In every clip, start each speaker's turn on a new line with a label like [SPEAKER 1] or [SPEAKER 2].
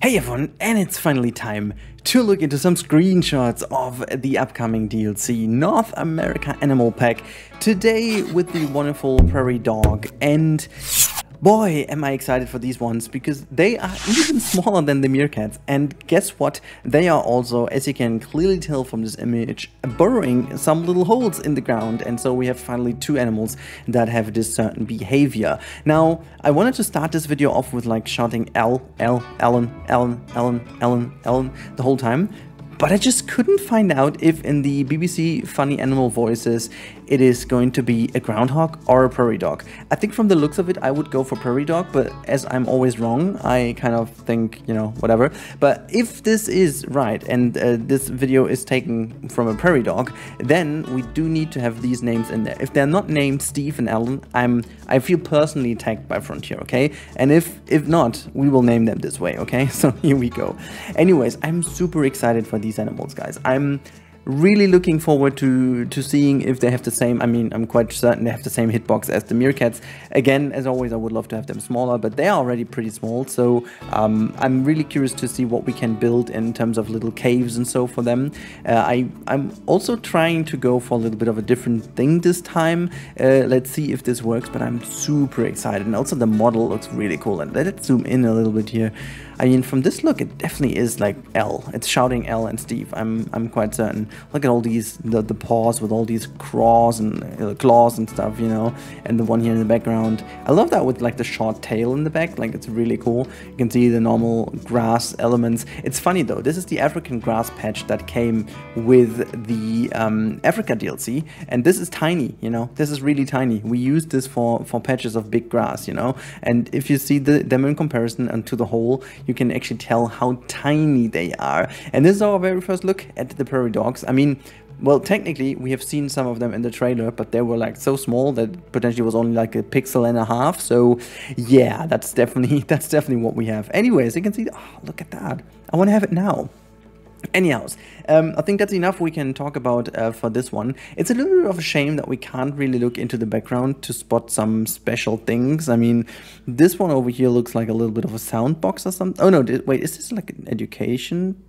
[SPEAKER 1] Hey everyone, and it's finally time to look into some screenshots of the upcoming DLC North America Animal Pack, today with the wonderful Prairie Dog. And boy, am I excited for these ones, because they are even smaller than the meerkats. And guess what? They are also, as you can clearly tell from this image, burrowing some little holes in the ground. And so we have finally two animals that have this certain behavior. Now, I wanted to start this video off with like shouting Ellen the whole time. But I just couldn't find out if in the BBC Funny Animal Voices it is going to be a groundhog or a prairie dog. I think from the looks of it I would go for prairie dog, but as I'm always wrong, I kind of think, you know, whatever. But if this is right and this video is taken from a prairie dog, then we do need to have these names in there. If they're not named Steve and Alan, I feel personally attacked by Frontier, okay? And if not, we will name them this way, okay? So here we go. Anyways, I'm super excited for these animals, guys. I'm really looking forward to seeing if they have the same, I'm quite certain they have the same hitbox as the meerkats. Again, as always, I would love to have them smaller, but they are already pretty small, so I'm really curious to see what we can build in terms of little caves and so for them. I'm also trying to go for a little bit of a different thing this time. Let's see if this works, but I'm super excited. And also the model looks really cool. And let's zoom in a little bit here. I mean, from this look, it definitely is like L. It's shouting L and Steve. I'm quite certain. Look at all these, the paws with all these claws and stuff, you know, and the one here in the background. I love that with like the short tail in the back. Like, it's really cool. You can see the normal grass elements. It's funny though. This is the African grass patch that came with the Africa DLC, and this is tiny. You know, this is really tiny. We use this for patches of big grass, you know, and if you see them in comparison and to the whole, you can actually tell how tiny they are. And this is our very first look at the prairie dogs. I mean, well, technically we have seen some of them in the trailer, but they were like so small that potentially was only like a pixel and a half. So yeah, that's definitely what we have. Anyways, you can see, oh, look at that. I want to have it now. Anyhows, I think that's enough we can talk about for this one. It's a little bit of a shame that we can't really look into the background to spot some special things. I mean, this one over here looks like a little bit of a soundbox or something. Oh no, wait, is this like an education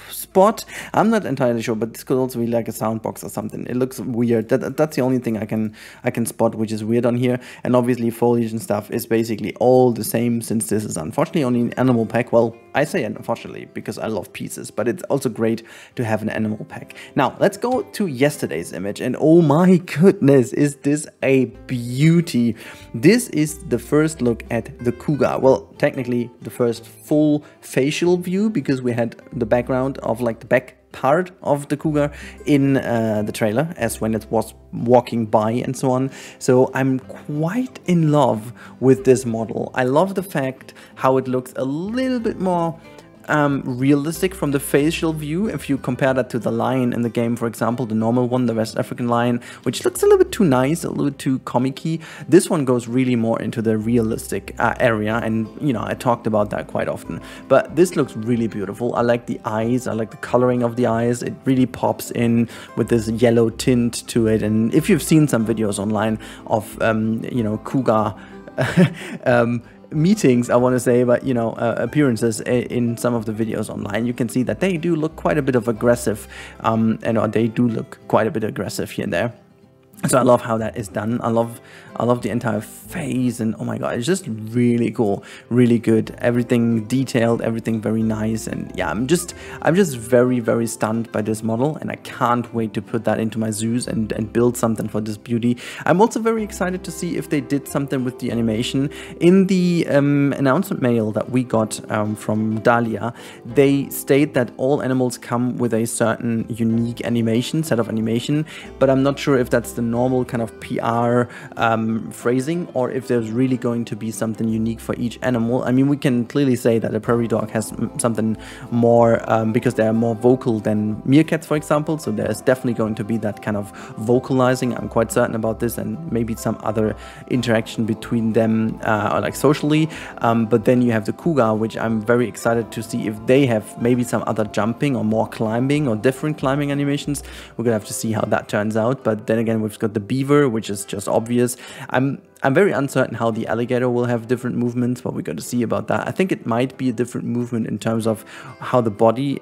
[SPEAKER 1] spot? I'm not entirely sure, but this could also be like a soundbox or something. It looks weird. That's the only thing I can spot which is weird on here. And obviously foliage and stuff is basically all the same, since this is unfortunately only an animal pack. Well, I say unfortunately because I love pieces, but it's also great to have an animal pack. Now let's go to yesterday's image, and oh my goodness, is this a beauty. This is the first look at the Cougar. Well, technically the first full facial view, because we had the background of like the back part of the Cougar in the trailer as when it was walking by and so on. So I'm quite in love with this model. I love the fact how it looks a little bit more realistic from the facial view. If you compare that to the lion in the game, for example, the normal one, the West African lion, which looks a little bit too nice, a little bit too comic-y. This one goes really more into the realistic area, and you know, I talked about that quite often. But this looks really beautiful. I like the eyes, I like the coloring of the eyes. It really pops in with this yellow tint to it. And if you've seen some videos online of you know, Cougar meetings, I want to say, but you know, appearances in some of the videos online, you can see that they do look quite a bit of aggressive, and they do look quite a bit aggressive here and there. So I love how that is done. I love the entire face, and oh my god, it's just really cool, really good. Everything detailed, everything very nice, and yeah, I'm just very stunned by this model, and I can't wait to put that into my zoos and build something for this beauty. I'm also very excited to see if they did something with the animation. In the announcement mail that we got from Dahlia, they state that all animals come with a certain unique animation, set of animation, but I'm not sure if that's the normal kind of PR phrasing, or if there's really going to be something unique for each animal. I mean, we can clearly say that a prairie dog has something more because they are more vocal than meerkats, for example. So there's definitely going to be that kind of vocalizing. I'm quite certain about this, and maybe some other interaction between them or like socially. But then you have the Cougar, which I'm very excited to see if they have maybe some other jumping or more climbing or different climbing animations. We're gonna have to see how that turns out. But then again, we've got the Beaver, which is just obvious. I'm I'm very uncertain how the alligator will have different movements, but we got to see about that. I think it might be a different movement in terms of how the body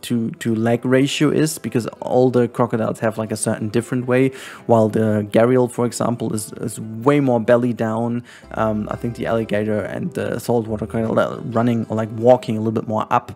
[SPEAKER 1] to leg ratio is, because all the crocodiles have like a certain different way, while the gharial, for example, is way more belly down. I think the alligator and the saltwater crocodile are running or like walking a little bit more up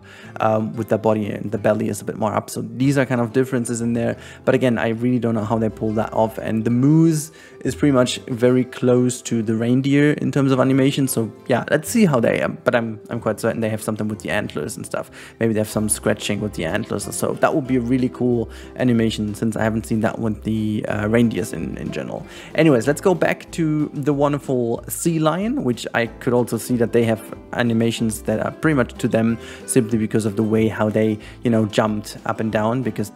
[SPEAKER 1] with their body, and the belly is a bit more up. So these are kind of differences in there. But again, I really don't know how they pull that off. And the moose is pretty much very close to the reindeer in terms of animation. So yeah, let's see how they but I'm quite certain they have something with the antlers and stuff. Maybe they have some scratching with the antlers or so. That would be a really cool animation, since I haven't seen that with the reindeers in general. Anyways, let's go back to the wonderful sea lion, which I could also see that they have animations that are pretty much to them, simply because of the way how they, you know, jumped up and down, because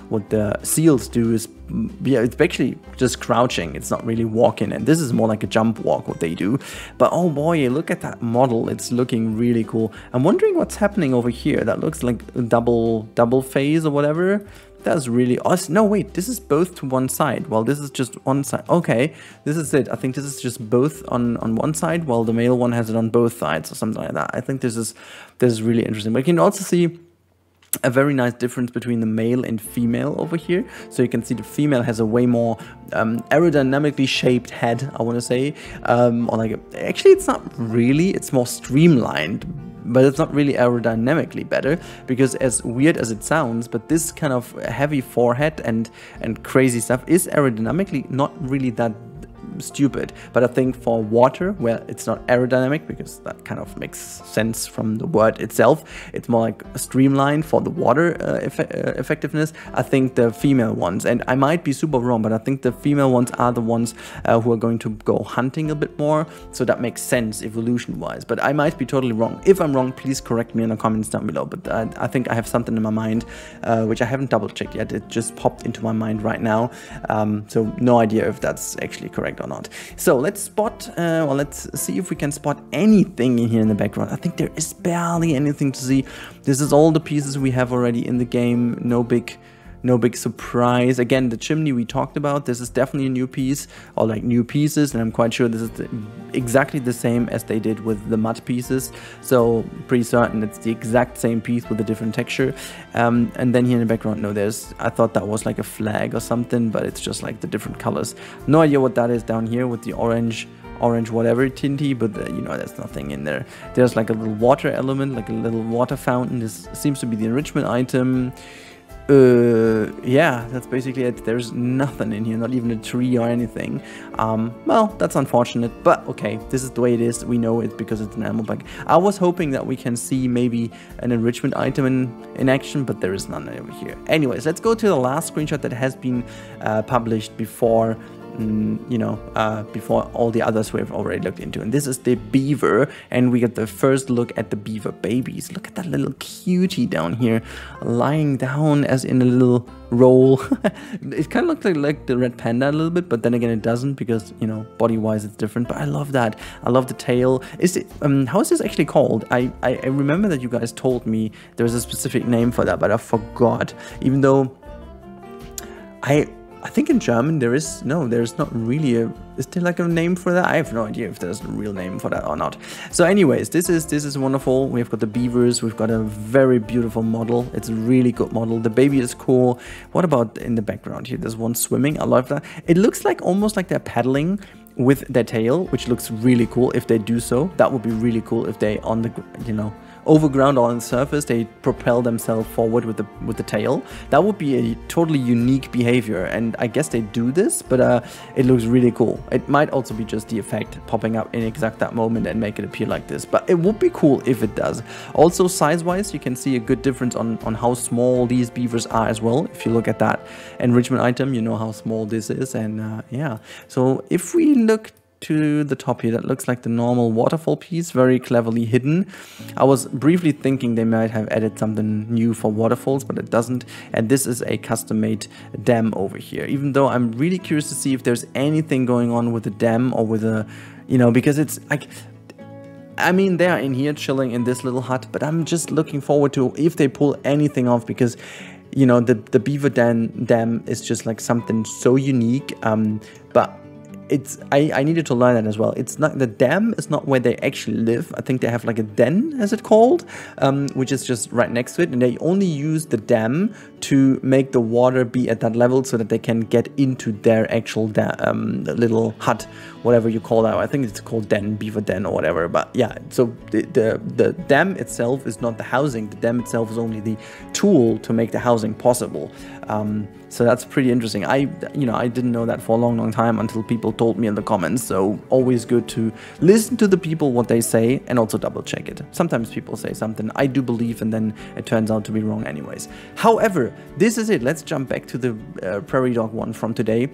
[SPEAKER 1] what the seals do is, yeah, it's actually just crouching. It's not really walking, and this is more like a jump walk what they do. But oh boy, look at that model. It's looking really cool. I'm wondering what's happening over here. That looks like a double phase or whatever. That's really awesome. No, wait, this is both to one side. Well, this is just one side. Okay, this is it. I think this is just both on one side, while the male one has it on both sides or something like that. I think this is really interesting. But you can also see a very nice difference between the male and female over here. So you can see the female has a way more aerodynamically shaped head, I want to say, or like actually it's not really, it's more streamlined, but it's not really aerodynamically better, because as weird as it sounds, but this kind of heavy forehead and crazy stuff is aerodynamically not really that stupid. But I think for water, where it's not aerodynamic, because that kind of makes sense from the word itself, it's more like streamlined for the water effectiveness. I think the female ones, and I might be super wrong, but I think the female ones are the ones who are going to go hunting a bit more, so that makes sense evolution wise. But I might be totally wrong. If I'm wrong, please correct me in the comments down below. But I think I have something in my mind which I haven't double checked yet. It just popped into my mind right now, so no idea if that's actually correct or not. So let's spot, well, let's see if we can spot anything in here in the background. I think there is barely anything to see. This is all the pieces we have already in the game. No big surprise. Again, the chimney we talked about, this is definitely a new piece, or like new pieces, and I'm quite sure this is exactly the same as they did with the mud pieces, so pretty certain it's the exact same piece with a different texture. And then here in the background, no, I thought that was like a flag or something, but it's just like the different colors. No idea what that is down here with the orange whatever tinty, but you know, there's nothing in there. There's like a little water element, like a little water fountain. This seems to be the enrichment item. Yeah, that's basically it. There's nothing in here, not even a tree or anything. Well, that's unfortunate, but okay, this is the way it is. We know it because it's an animal pack. I was hoping that we can see maybe an enrichment item in action, but there is none over here. Anyways, let's go to the last screenshot that has been published before, you know, before all the others we've already looked into, and this is the beaver, and we get the first look at the beaver babies. Look at that little cutie down here, lying down as in a little roll. It kind of looks like the red panda a little bit, but then again it doesn't, because, you know, body wise it's different. But I love that. I love the tail. Is it how is this actually called? I remember that you guys told me there's a specific name for that, but I forgot, even though I think in German there's not really is there like a name for that? I have no idea if there's a real name for that or not. So anyways, this is wonderful. We've got the beavers, we've got a very beautiful model. It's a really good model. The baby is cool. What about in the background here? There's one swimming. I love that. It looks like almost like they're paddling with their tail, which looks really cool if they do so. That would be really cool if they on the, you know, over ground or on the surface, they propel themselves forward with the tail. That would be a totally unique behavior, and I guess they do this, but it looks really cool. It might also be just the effect popping up in exact that moment and make it appear like this, but it would be cool if it does. Also, size-wise, you can see a good difference on how small these beavers are as well. If you look at that enrichment item, you know how small this is, and yeah. So if we look to the top here, that looks like the normal waterfall piece, very cleverly hidden. I was briefly thinking they might have added something new for waterfalls, but it doesn't. And this is a custom-made dam over here, even though I'm really curious to see if there's anything going on with the dam or with a, you know, because it's like, I mean, they are in here chilling in this little hut, but I'm just looking forward to if they pull anything off, because, you know, the beaver dam is just like something so unique, but I needed to learn that as well. It's not, the dam is not where they actually live. I think they have like a den, as it's called, which is just right next to it, and they only use the dam to make the water be at that level so that they can get into their actual little hut, whatever you call that. I think it's called den, beaver den or whatever. But yeah, so the dam itself is not the housing. The dam itself is only the tool to make the housing possible. So that's pretty interesting. I didn't know that for a long time until people told me in the comments. So always good to listen to the people, what they say, and also double check it. Sometimes people say something I do believe and then it turns out to be wrong anyways. However, this is it. Let's jump back to the Prairie Dog one from today.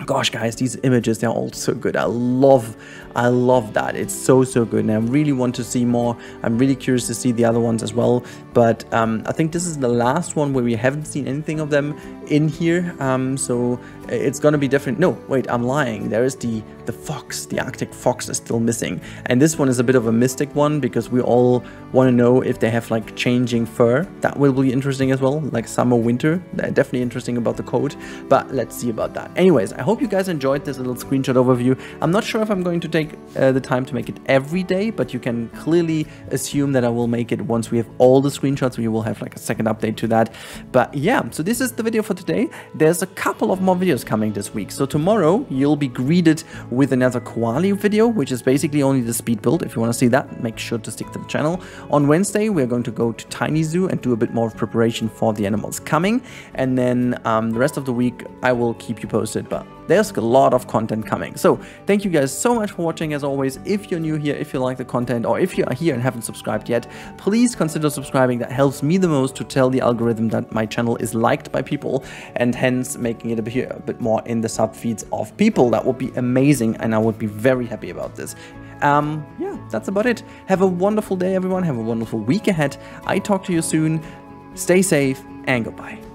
[SPEAKER 1] Gosh, guys, these images, they're all so good. I love that. It's so good, and I really want to see more. I'm really curious to see the other ones as well, but I think this is the last one where we haven't seen anything of them in here, so it's gonna be different. No, wait, I'm lying. There is the fox. The Arctic fox is still missing, and this one is a bit of a mystic one because we all want to know if they have like changing fur. That will be interesting as well, like summer, winter. They're definitely interesting about the coat, but let's see about that. Anyways, I hope you guys enjoyed this little screenshot overview. I'm not sure if I'm going to take the time to make it every day, but you can clearly assume that I will make it once we have all the screenshots. We will have like a second update to that. But yeah, so this is the video for today. There's a couple of more videos coming this week. So tomorrow you'll be greeted with another koala video, which is basically only the speed build. If you want to see that, make sure to stick to the channel. On Wednesday, we're going to go to Tiny Zoo and do a bit more of preparation for the animals coming. And then the rest of the week, I will keep you posted, but there's a lot of content coming. So thank you guys so much for watching. As always, if you're new here, if you like the content, or if you are here and haven't subscribed yet, please consider subscribing. That helps me the most to tell the algorithm that my channel is liked by people, and hence making it appear a bit more in the sub feeds of people. That would be amazing, and I would be very happy about this. Yeah, that's about it. Have a wonderful day, everyone. Have a wonderful week ahead. I talk to you soon. Stay safe and goodbye.